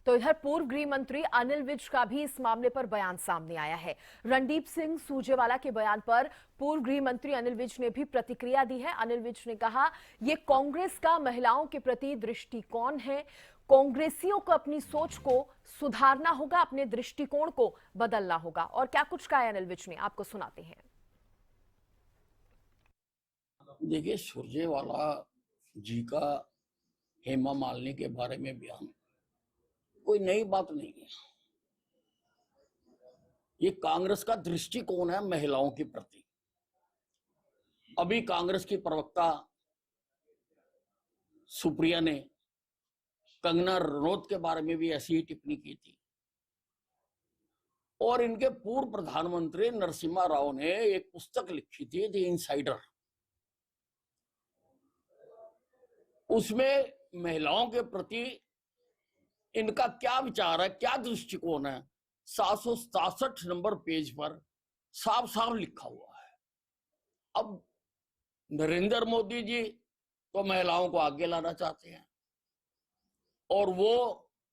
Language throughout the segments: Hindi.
तो इधर पूर्व गृह मंत्री अनिल विज का भी इस मामले पर बयान सामने आया है। रणदीप सिंह सुरजेवाला के बयान पर पूर्व गृह मंत्री अनिल विज ने भी प्रतिक्रिया दी है। अनिल विज ने कहा, ये कांग्रेस का महिलाओं के प्रति दृष्टिकोण है। कांग्रेसियों को अपनी सोच को सुधारना होगा, अपने दृष्टिकोण को बदलना होगा। और क्या कुछ कहा है अनिल विज ने, आपको सुनाते हैं। देखिए, सुरजेवाला जी का हेमा मालिनी के बारे में बयान कोई नई बात नहीं है। ये कांग्रेस का दृष्टिकोण है महिलाओं के प्रति। अभी कांग्रेस की प्रवक्ता सुप्रिया ने कंगना रनौत के बारे में भी ऐसी ही टिप्पणी की थी। और इनके पूर्व प्रधानमंत्री नरसिम्हा राव ने एक पुस्तक लिखी थी, द इनसाइडर। उसमें महिलाओं के प्रति इनका क्या विचार है, क्या दृष्टिकोण है, 767 नंबर पेज पर साफ साफ लिखा हुआ है। अब नरेंद्र मोदी जी तो महिलाओं को आगे लाना चाहते हैं और वो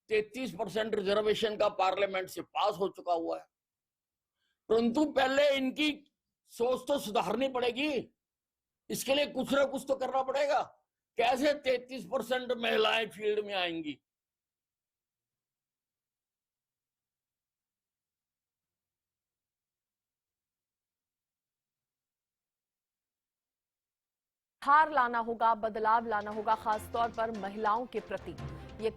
33% रिजर्वेशन का पार्लियामेंट से पास हो चुका हुआ है, परंतु पहले इनकी सोच तो सुधारनी पड़ेगी। इसके लिए कुछ ना कुछ तो करना पड़ेगा। कैसे 33% महिलाएं फील्ड में आएंगी? हार लाना होगा, बदलाव लाना होगा, खासतौर पर महिलाओं के प्रति। ये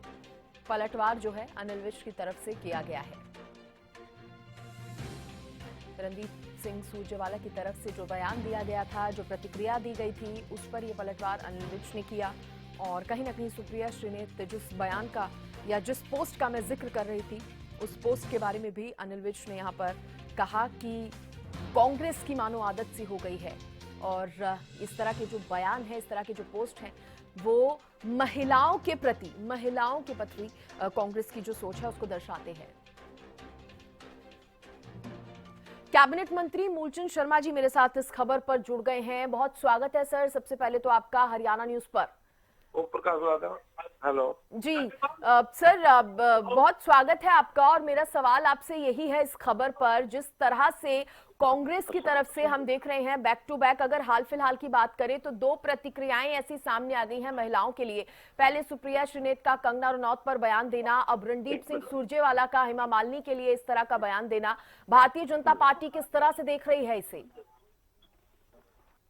पलटवार जो है अनिल विज की तरफ से किया गया है। रणदीप सिंह सुरजेवाला की तरफ से जो बयान दिया गया था, जो प्रतिक्रिया दी गई थी, उस पर यह पलटवार अनिल विज ने किया। और कहीं ना कहीं सुप्रिया श्री ने जिस बयान का या जिस पोस्ट का मैं जिक्र कर रही थी, उस पोस्ट के बारे में भी अनिल विज ने यहाँ पर कहा कि कांग्रेस की मानो आदत सी हो गई है। और इस तरह के जो बयान है, इस तरह के जो पोस्ट हैं, वो महिलाओं के प्रति कांग्रेस की जो सोच है उसको दर्शाते हैं। कैबिनेट मंत्री मूलचंद शर्मा जी मेरे साथ इस खबर पर जुड़ गए हैं। बहुत स्वागत है सर, सबसे पहले तो आपका हरियाणा न्यूज पर। हेलो जी सर, बहुत स्वागत है आपका। और मेरा सवाल आपसे यही है, इस खबर पर जिस तरह से कांग्रेस की तरफ से हम देख रहे हैं बैक टू बैक, अगर हाल फिलहाल की बात करें तो दो प्रतिक्रियाएं ऐसी सामने आ गई हैं महिलाओं के लिए। पहले सुप्रिया श्रीनेत का कंगना रनौत पर बयान देना, अब रणदीप सिंह सुरजेवाला का हेमा मालिनी के लिए इस तरह का बयान देना। भारतीय जनता पार्टी किस तरह से देख रही है इसे?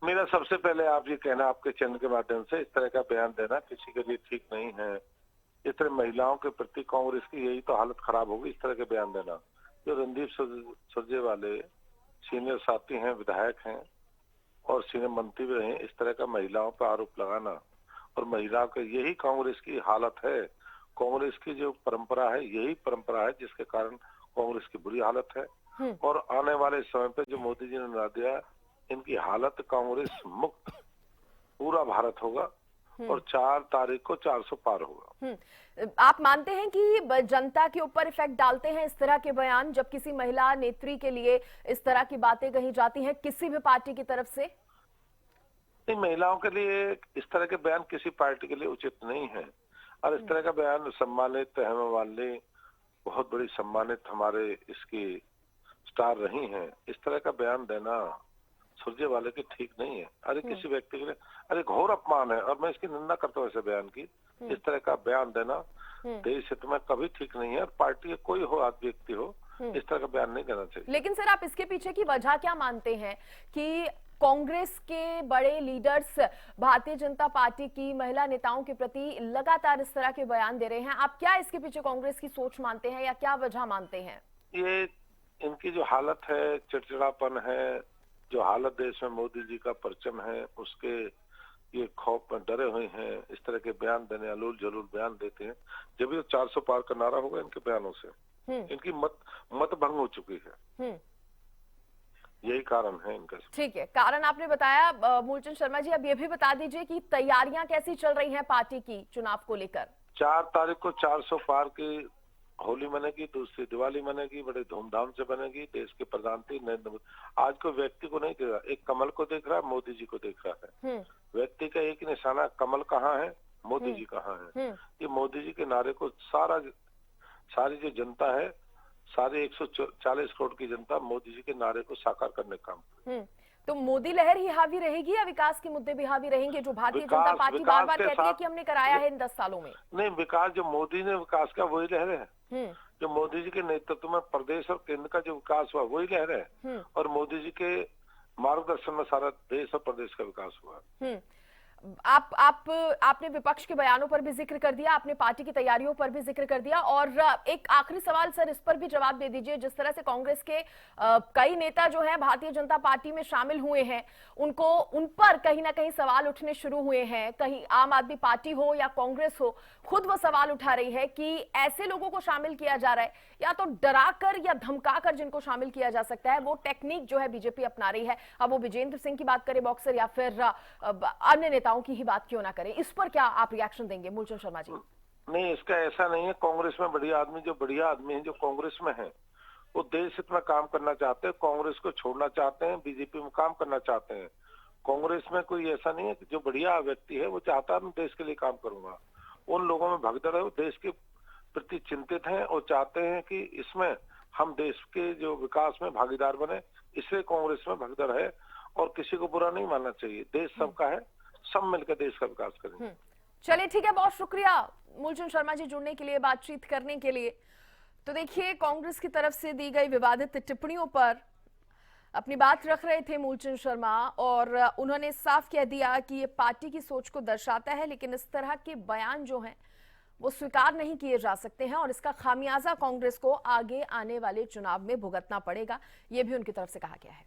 मेरा सबसे पहले आप ये कहना, आपके चैनल के माध्यम से, इस तरह का बयान देना किसी के लिए ठीक नहीं है। इस तरह महिलाओं के प्रति कांग्रेस की यही तो हालत खराब होगी, इस तरह के बयान देना। जो रणदीप सुरजेवाला सीनियर साथी हैं, विधायक हैं और सीनियर मंत्री भी रहे, इस तरह का महिलाओं पर आरोप लगाना, और महिलाओं के यही कांग्रेस की हालत है। कांग्रेस की जो परंपरा है, यही परंपरा है जिसके कारण कांग्रेस की बुरी हालत है। और आने वाले समय पे जो मोदी जी ने बना दिया, इनकी हालत कांग्रेस मुक्त पूरा भारत होगा और 4 तारीख को 400 पार होगा। आप मानते हैं कि जनता के ऊपर इफेक्ट डालते हैं इस तरह के बयान, जब किसी महिला नेत्री के लिए इस तरह की बातें कही जाती हैं किसी भी पार्टी की तरफ से? नहीं, महिलाओं के लिए इस तरह के बयान किसी पार्टी के लिए उचित नहीं है। और इस तरह का बयान सम्मानित हेमा मालिनी बहुत बड़ी सम्मानित हमारे इसकी स्टार रही हैं, इस तरह का बयान देना सुरजेवाला की ठीक नहीं है। अरे किसी व्यक्ति के लिए अरे घोर अपमान है, और मैं इसकी निंदा करता हूँ ऐसे बयान की। इस तरह का बयान देना देश हित में कभी ठीक नहीं है। और पार्टी कोई हो, व्यक्ति हो, इस तरह का बयान नहीं देना चाहिए। लेकिन सर, आप इसके पीछे की वजह क्या मानते हैं कि कांग्रेस के बड़े लीडर्स भारतीय जनता पार्टी की महिला नेताओं के प्रति लगातार इस तरह के बयान दे रहे हैं? आप क्या इसके पीछे कांग्रेस की सोच मानते हैं या क्या वजह मानते हैं? ये इनकी जो हालत है, चिड़चिड़ापन है, जो हालत देश में मोदी जी का परचम है, उसके ये खौफ में डरे हुए हैं। इस तरह के बयान देने, अलोल जलूल बयान देते हैं। जब भी 400 पार का नारा होगा इनके बयानों से, इनकी मत भंग हो चुकी है। यही कारण है इनका। ठीक है, कारण आपने बताया। मूलचंद शर्मा जी, अब ये भी बता दीजिए कि तैयारियां कैसी चल रही हैं पार्टी की चुनाव को लेकर? 4 तारीख को 400 पार की होली मनेगी, दूसरी दिवाली मनेगी, बड़े धूमधाम से बनेगी। देश के प्रधानमंत्री नरेंद्र मोदी आज को व्यक्ति को नहीं देख रहा, एक कमल को देख रहा है, मोदी जी को देख रहा है। व्यक्ति का एक निशाना, कमल कहाँ है, मोदी जी कहाँ है। ये मोदी जी के नारे को सारा सारी जो जनता है, सारे 140 करोड़ की जनता मोदी जी के नारे को साकार करने का काम करे। तो मोदी लहर ही हावी रहेगी या विकास के मुद्दे भी हावी रहेंगे, जो भारतीय जनता विकास पार्टी बार बार के कहती है साथ कि हमने कराया है इन 10 सालों में? नहीं, विकास जो मोदी ने विकास का वही लहर है। हम्म जो मोदी जी के नेतृत्व में प्रदेश और केंद्र का जो विकास हुआ वही लहर है, और मोदी जी के मार्गदर्शन में सारा देश और प्रदेश का विकास हुआ। आपने विपक्ष के बयानों पर भी जिक्र कर दिया, आपने पार्टी की तैयारियों पर भी जिक्र कर दिया, और एक आखिरी सवाल सर, इस पर भी जवाब दे दीजिए। जिस तरह से कांग्रेस के कई नेता जो हैं भारतीय जनता पार्टी में शामिल हुए हैं, उन पर कहीं ना कहीं सवाल उठने शुरू हुए हैं। कहीं आम आदमी पार्टी हो या कांग्रेस हो, खुद वो सवाल उठा रही है कि ऐसे लोगों को शामिल किया जा रहा है, या तो डराकर या धमकाकर जिनको शामिल किया जा सकता है, वो टेक्निक जो है बीजेपी अपना रही है। अब वो विजेंद्र सिंह की बात करें बॉक्सर, या फिर अन्य नेताओं की ही बात क्यों ना करें, इस पर क्या आप रिएक्शन देंगे मूलचंद शर्मा जी? नहीं, इसका ऐसा नहीं है। कांग्रेस में बढ़िया आदमी है जो कांग्रेस में है, वो देश हित में काम करना चाहते हैं, कांग्रेस को छोड़ना चाहते हैं, बीजेपी में काम करना चाहते हैं। कांग्रेस में कोई ऐसा नहीं है कि जो बढ़िया व्यक्ति है वो चाहता है मैं देश के लिए काम करूंगा। उन लोगों में भगदड़ है, वो देश के प्रति चिंतित हैं और चाहते हैं कि इसमें हम देश के जो विकास में भागीदार बने, इसलिए कांग्रेस में भगदड़ है। और किसी को बुरा नहीं मानना चाहिए, देश सबका है, सब मिलकर देश का विकास करेंगे। चलिए ठीक है, बहुत शुक्रिया मूलचंद शर्मा जी जुड़ने के लिए, बातचीत करने के लिए। तो देखिए, कांग्रेस की तरफ से दी गई विवादित टिप्पणियों पर अपनी बात रख रहे थे मूलचंद शर्मा, और उन्होंने साफ कह दिया कि ये पार्टी की सोच को दर्शाता है, लेकिन इस तरह के बयान जो हैं वो स्वीकार नहीं किए जा सकते हैं, और इसका खामियाजा कांग्रेस को आगे आने वाले चुनाव में भुगतना पड़ेगा, ये भी उनकी तरफ से कहा गया है।